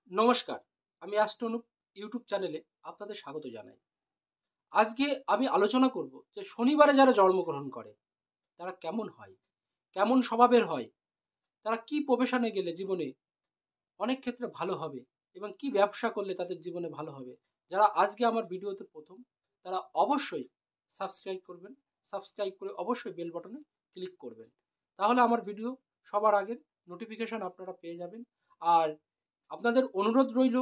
নমস্কার, আমি অ্যাস্ট্রোনুপ ইউটিউব চ্যানেলে আপনাদের স্বাগত জানাই। আজকে আমি আলোচনা করব যে শনিবারে যারা জন্মগ্রহণ করে তারা কেমন হয়, কেমন স্বভাবের হয়, তারা কি প্রফেশনে গেলে জীবনে অনেক ক্ষেত্রে ভালো হবে এবং কি ব্যবসা করলে তাদের জীবনে ভালো হবে। যারা আজকে আমার ভিডিওতে প্রথম, তারা অবশ্যই সাবস্ক্রাইব করবেন। সাবস্ক্রাইব করে অবশ্যই বেল বাটনে ক্লিক করবেন। তাহলে আমার ভিডিও সবার আগে নোটিফিকেশন আপনারা পেয়ে যাবেন। আর আপনাদের অনুরোধ রইল,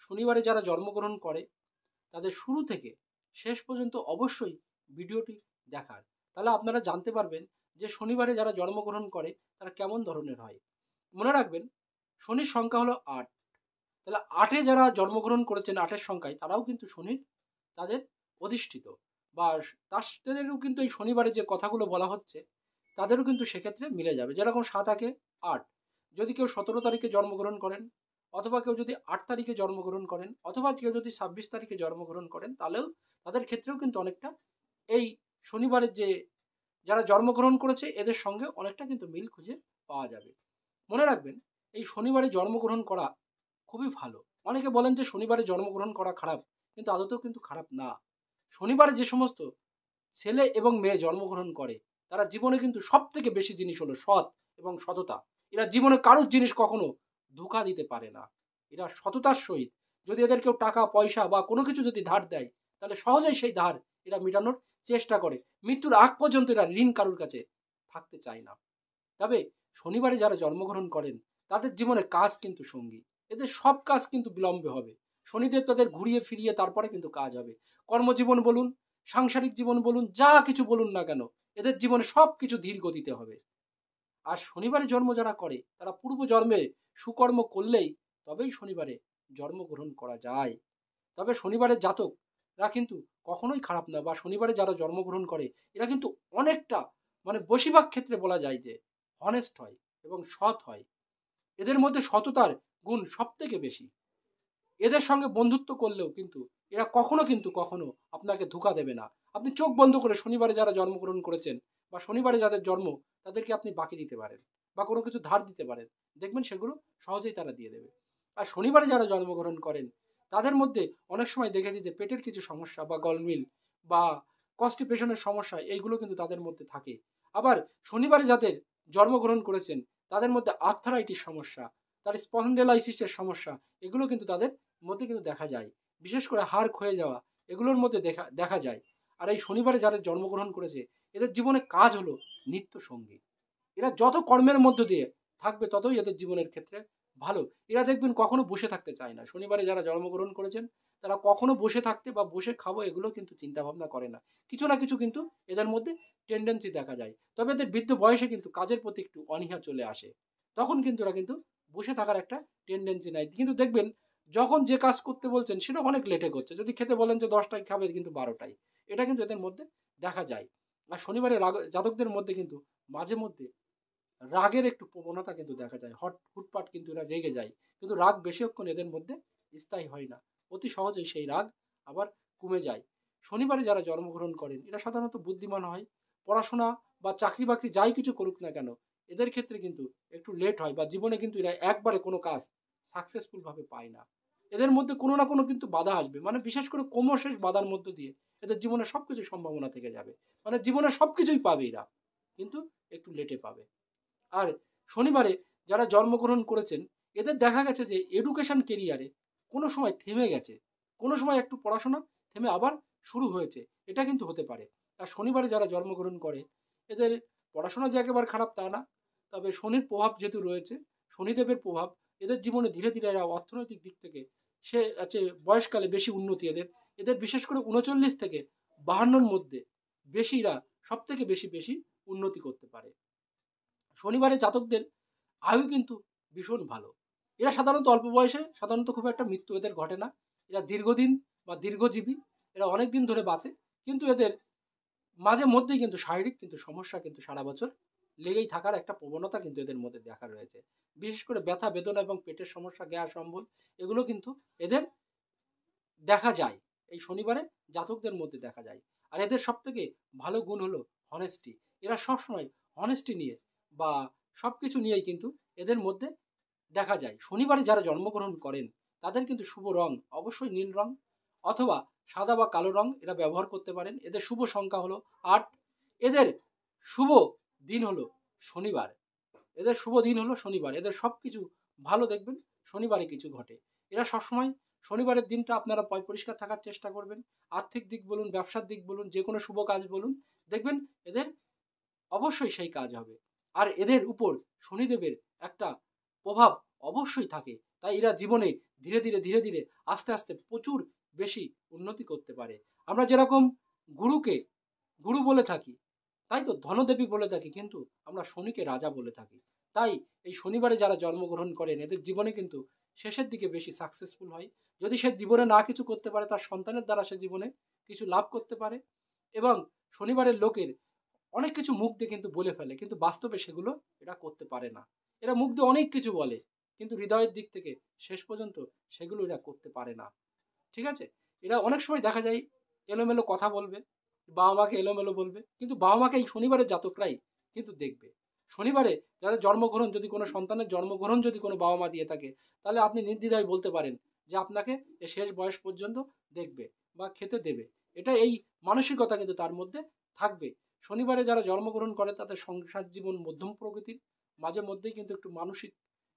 শনিবারে যারা জন্মগ্রহণ করে তাদের শুরু থেকে শেষ পর্যন্ত অবশ্যই ভিডিওটি দেখার। তাহলে আপনারা জানতে পারবেন যে শনিবারে যারা জন্মগ্রহণ করে তারা কেমন ধরনের হয়। মনে রাখবেন, শনির সংখ্যা হলো ৮। তাহলে ৮-এ যারা জন্মগ্রহণ করেছেন ৮-এর সংখ্যায়, তারাও কিন্তু শনির তাদের অধিষ্ঠিত, বা তাদেরও কিন্তু এই শনিবারে যে কথাগুলো বলা হচ্ছে তাদেরও কিন্তু সেক্ষেত্রে মিলে যাবে। যেরকম ৭-৮, যদি কেউ ১৭ তারিখে জন্মগ্রহণ করেন, অথবা কেউ যদি ৮ তারিখে জন্মগ্রহণ করেন, অথবা কেউ যদি ২৬ তারিখে জন্মগ্রহণ করেন, তাহলেও তাদের ক্ষেত্রেও কিন্তু অনেকটা এই শনিবারের যে যারা জন্মগ্রহণ করেছে এদের সঙ্গে অনেকটা কিন্তু মিল খুঁজে পাওয়া যাবে। মনে রাখবেন, এই শনিবারে জন্মগ্রহণ করা খুবই ভালো। অনেকে বলেন যে শনিবারে জন্মগ্রহণ করা খারাপ, কিন্তু আদতেও কিন্তু খারাপ না। শনিবারে যে সমস্ত ছেলে এবং মেয়ে জন্মগ্রহণ করে তারা জীবনে কিন্তু সব থেকে বেশি জিনিস হলো সৎ এবং সততা। এরা জীবনে কারোর জিনিস কখনো ধোঁকা দিতে পারে না। এরা সততার সহিত, যদি এদের কেউ টাকা পয়সা বা কোনো কিছু যদি ধার দেয়, তাহলে সহজেই সেই ধার এরা মেটানোর চেষ্টা করে। মৃত্যুর আগ পর্যন্ত এরা ঋণ কারোর কাছে থাকতে চায় না। তবে শনিবারে যারা জন্মগ্রহণ করেন তাদের জীবনে কাজ কিন্তু সঙ্গী। এদের সব কাজ কিন্তু বিলম্বে হবে। শনিদেব তাদের ঘুরিয়ে ফিরিয়ে তারপরে কিন্তু কাজ হবে। কর্মজীবন বলুন, সাংসারিক জীবন বলুন, যা কিছু বলুন না কেন, এদের জীবনে সব কিছু ধীর গতিতে হবে। আর শনিবারে জন্ম যারা করে তারা পূর্ব জন্মে সুকর্ম করলেই তবেই শনিবারে জন্মগ্রহণ করা যায়। তবে শনিবারের জাতকরা কিন্তু কখনোই খারাপ না, বা শনিবারে যারা জন্মগ্রহণ করে এরা কিন্তু অনেকটা, মানে বেশিরভাগ ক্ষেত্রে বলা যায় যে হনেস্ট হয় এবং সৎ হয়। এদের মধ্যে সততার গুণ সব থেকে বেশি। এদের সঙ্গে বন্ধুত্ব করলেও কিন্তু এরা কখনো আপনাকে ধোঁকা দেবে না। আপনি চোখ বন্ধ করে শনিবারে যারা জন্মগ্রহণ করেছেন বা শনিবারে যাদের জন্ম, তাদেরকে আপনি বাকি দিতে পারেন বা কোনো কিছু ধার দিতে পারেন, দেখবেন সেগুলো সহজেই তারা দিয়ে দেবে। আর শনিবারে যারা জন্মগ্রহণ করেন তাদের মধ্যে অনেক সময় দেখেছি যে পেটের কিছু সমস্যা বা গলমিল বা কনস্টিপেশনের সমস্যা, এইগুলো কিন্তু তাদের মধ্যে থাকে। আবার শনিবারে যাদের জন্মগ্রহণ করেছেন তাদের মধ্যে আর্থারাইটিস সমস্যা, তার স্পন্ডেলাইসিসের সমস্যা, এগুলো কিন্তু তাদের মধ্যে কিন্তু দেখা যায়। বিশেষ করে হাড় ক্ষয়ে যাওয়া, এগুলোর মধ্যে দেখা দেখা যায়। আর এই শনিবারে যাদের জন্মগ্রহণ করেছে এদের জীবনে কাজ হলো নিত্য সঙ্গী। এরা যত কর্মের মধ্য দিয়ে থাকবে ততই এদের জীবনের ক্ষেত্রে ভালো। এরা দেখবেন কখনো বসে থাকতে চায় না। শনিবারে যারা জন্মগ্রহণ করেছেন তারা কখনো বসে থাকতে বা বসে খাবো এগুলো কিন্তু চিন্তা ভাবনা করে না। কিছু না কিছু কিন্তু এদের মধ্যে টেন্ডেন্সি দেখা যায়। তবে এদের বৃদ্ধ বয়সে কিন্তু কাজের প্রতি একটু অনীহা চলে আসে। তখন কিন্তু এরা কিন্তু বসে থাকার একটা টেন্ডেন্সি নাই। কিন্তু দেখবেন যখন যে কাজ করতে বলছেন সেটা অনেক লেটে করছে। যদি খেতে বলেন যে ১০টায় খাবে কিন্তু ১২টায়। এটা কিন্তু এদের মধ্যে দেখা যায়। আর শনিবারে জাতকদের মধ্যে কিন্তু মাঝে মধ্যে রাগের একটু প্রবণতা কিন্তু দেখা যায়। হুটপাট কিন্তু এরা রেগে যায়। কিন্তু রাগ বেশিক্ষণ এদের মধ্যে স্থায়ী হয় না। অতি সহজেই সেই রাগ আবার কমে যায়। শনিবারে যারা জন্মগ্রহণ করেন এরা সাধারণত বুদ্ধিমান হয়। পড়াশোনা বা চাকরি-বাকরি যাই কিছু করুক না কেন, এদের ক্ষেত্রে কিন্তু একটু লেট হয়, বা জীবনে কিন্তু এরা একবারে কোনো কাজ সাকসেসফুল ভাবে পায় না। এদের মধ্যে কোনো না কোনো কিন্তু বাধা আসবে। মানে বিশেষ করে ক্রমশেষ বাধার মধ্য দিয়ে এদের জীবনে সবকিছু সম্ভাবনা থেকে যাবে। মানে জীবনে সবকিছুই পাবে এরা। কিন্তু একটু লেটে পাবে। আর শনিবারে যারা জন্মগ্রহণ করেছেন এদের দেখা গেছে যে এডুকেশন কেরিয়ারে কোনো সময় থেমে গেছে, কোনো সময় একটু পড়াশোনা থেমে আবার শুরু হয়েছে, এটা কিন্তু হতে পারে। আর শনিবারে যারা জন্মগ্রহণ করে এদের পড়াশোনা যে একেবারে খারাপ তা না, তবে শনির প্রভাব যেহেতু রয়েছে, শনিদেবের প্রভাব, এদের জীবনে ধীরে ধীরে এরা অর্থনৈতিক দিক থেকে সে আছে বয়সকালে বেশি উন্নতি এদের। এদের বিশেষ করে ৩৯ থেকে ৫২-র মধ্যে বেশিরা সব থেকে বেশি বেশি উন্নতি করতে পারে। শনিবারে জাতকদের আয়ু কিন্তু ভীষণ ভালো। এরা সাধারণত অল্প বয়সে সাধারণত খুব একটা মৃত্যু এদের ঘটে না। এরা দীর্ঘদিন বা দীর্ঘজীবী, এরা অনেক দিন ধরে বাঁচে। কিন্তু এদের মাঝে মধ্যেই কিন্তু শারীরিক কিন্তু সমস্যা কিন্তু সারা বছর লেগেই থাকার একটা প্রবণতা কিন্তু এদের মধ্যে দেখা রয়েছে। বিশেষ করে ব্যথা বেদনা এবং পেটের সমস্যা, গ্যাস অম্বল, এগুলো কিন্তু এদের দেখা যায়। এই শনিবারে জাতকদের মধ্যে দেখা যায়। আর এদের সবথেকে ভালো গুণ হলো হনেস্টি। এরা সবসময় হনেস্টি নিয়ে বা সবকিছু নিয়েই কিন্তু এদের মধ্যে দেখা যায়। শনিবারে যারা জন্মগ্রহণ করেন তাদের কিন্তু শুভ রং অবশ্যই নীল রং অথবা সাদা বা কালো রং এরা ব্যবহার করতে পারেন। এদের শুভ সংখ্যা হলো 8। এদের শুভ দিন হলো শনিবার। এদের শুভ দিন হলো শনিবার। এদের সব কিছু ভালো দেখবেন শনিবারে কিছু ঘটে। এরা সবসময় শনিবারের দিনটা আপনারা পরিষ্কার থাকার চেষ্টা করবেন। আর্থিক দিক বলুন, ব্যবসার দিক বলুন, যে কোনো শুভ কাজ বলুন, দেখবেন এদের অবশ্যই সেই কাজ হবে। আর এদের উপর শনিদেবের একটা প্রভাব অবশ্যই থাকে। তাই এরা জীবনে ধীরে ধীরে ধীরে ধীরে আস্তে আস্তে প্রচুর বেশি উন্নতি করতে পারে। আমরা যেরকম গুরুকে গুরু বলে থাকি, তাই তো ধনদেবী বলে থাকি, কিন্তু আমরা শনিকে রাজা বলে থাকি। তাই এই শনিবারে যারা জন্মগ্রহণ করেন এদের জীবনে কিন্তু শেষের দিকে বেশি সাকসেসফুল হয়। যদি সে জীবনে না কিছু করতে পারে, তার সন্তানের দ্বারা সে জীবনে কিছু লাভ করতে পারে। এবং শনিবারের লোকের অনেক কিছু মুখ দিয়ে কিন্তু বলে ফেলে, কিন্তু বাস্তবে সেগুলো এরা করতে পারে না। এরা মুখ দিয়ে অনেক কিছু বলে, কিন্তু হৃদয়ের দিক থেকে শেষ পর্যন্ত সেগুলো এরা করতে পারে না। ঠিক আছে? এরা অনেক সময় দেখা যায় এলোমেলো কথা বলবে, বাবা মাকে এলোমেলো বলবে, কিন্তু বাবা মাকে এই শনিবারের জাতকরাই কিন্তু দেখবে। শনিবারে যারা জন্মগ্রহণ, যদি কোনো সন্তানের জন্মগ্রহণ যদি কোনো বাবা মা দিয়ে থাকে, তাহলে আপনি নির্দ্বিধায় বলতে পারেন যে আপনাকে এ শেষ বয়স পর্যন্ত দেখবে বা খেতে দেবে। এটা এই মানসিকতা কিন্তু তার মধ্যে থাকবে। শনিবারে যারা জন্মগ্রহণ করে তাদের সংসার জীবন মধ্যম প্রকৃতির, মাঝে মধ্যেই কিন্তু একটু মানসিক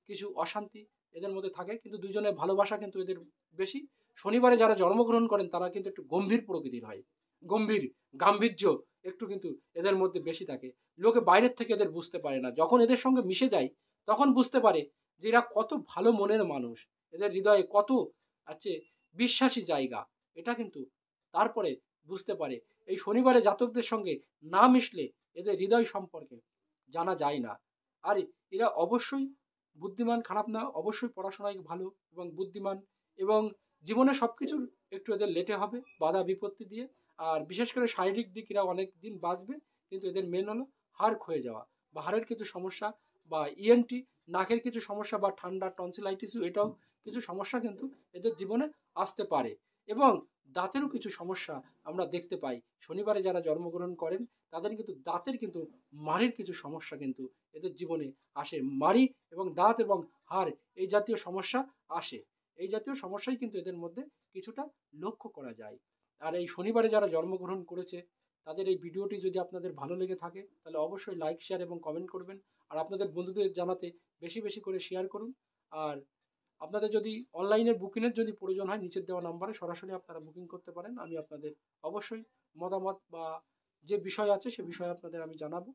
কিছু অশান্তি এদের মধ্যে থাকে, কিন্তু দুজনের ভালোবাসা কিন্তু এদের বেশি। শনিবারে যারা জন্মগ্রহণ করেন তারা কিন্তু একটু গম্ভীর প্রকৃতির হয়, গম্ভীর গাম্ভীর্য একটু কিন্তু এদের মধ্যে বেশি থাকে। লোকে বাইরের থেকে এদের বুঝতে পারে না, যখন এদের সঙ্গে মিশে যায় তখন বুঝতে পারে যে এরা কত ভালো মনের মানুষ, এদের হৃদয়ে কত আছে বিশ্বাসী জায়গা। এটা কিন্তু তারপরে বুঝতে পারে। এই শনিবারে জাতকদের সঙ্গে না মিশলে এদের হৃদয় সম্পর্কে জানা যায় না। আর এরা অবশ্যই বুদ্ধিমান, খারাপ না, অবশ্যই পড়াশোনায় ভালো এবং বুদ্ধিমান, এবং জীবনে সবকিছুর একটু এদের লেটে হবে বাধা বিপত্তি দিয়ে। আর বিশেষ করে শারীরিক দিক এরা অনেক দিন বাঁচবে, কিন্তু এদের মেন হলো হাড় ক্ষয়ে যাওয়া বা হাড়ের কিছু সমস্যা, বা ইএনটি নাকের কিছু সমস্যা, বা ঠান্ডা টনসিলাইটিস, এটাও কিছু সমস্যা কিন্তু এদের জীবনে আসতে পারে। এবং দাঁতেরও কিছু সমস্যা আমরা দেখতে পাই। শনিবারে যারা জন্মগ্রহণ করেন তাদের কিন্তু দাঁতের কিন্তু মাড়ির কিছু সমস্যা কিন্তু এদের জীবনে আসে। মাড়ি এবং দাঁত এবং হাড় এই জাতীয় সমস্যা আসে। এই জাতীয় সমস্যাই কিন্তু এদের মধ্যে কিছুটা লক্ষ্য করা যায়। আর এই শনিবারে যারা জন্মগ্রহণ করেছে তাদের এই ভিডিওটি যদি আপনাদের ভালো লেগে থাকে তাহলে অবশ্যই লাইক, শেয়ার এবং কমেন্ট করবেন। আর আপনাদের বন্ধুদের জানাতে বেশি বেশি করে শেয়ার করুন। আর আপনাদের যদি অনলাইনের বুকিংয়ের যদি প্রয়োজন হয়, নিচের দেওয়া নাম্বারে সরাসরি আপনারা বুকিং করতে পারেন। আমি আপনাদের অবশ্যই মতামত বা যে বিষয় আছে সে বিষয়ে আপনাদের আমি জানাবো।